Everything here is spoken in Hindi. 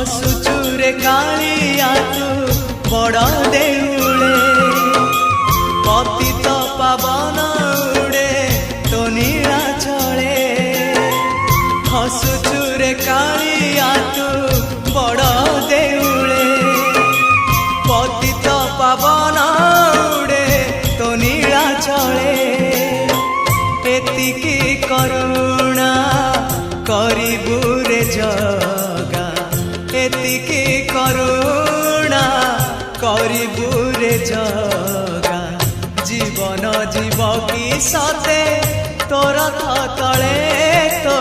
हसुचुरे कालिया तू बड़ देउले पतित पावन उड़े तो नीला चले हसुचुरे कालिया तू बड़ देउले पतित पावन उड़े तो नीला चले एतिकी करुणा करिबु रे जगा एतिकी करुणा करिबु रे जगा जीवन जीव की सते तोर तले तो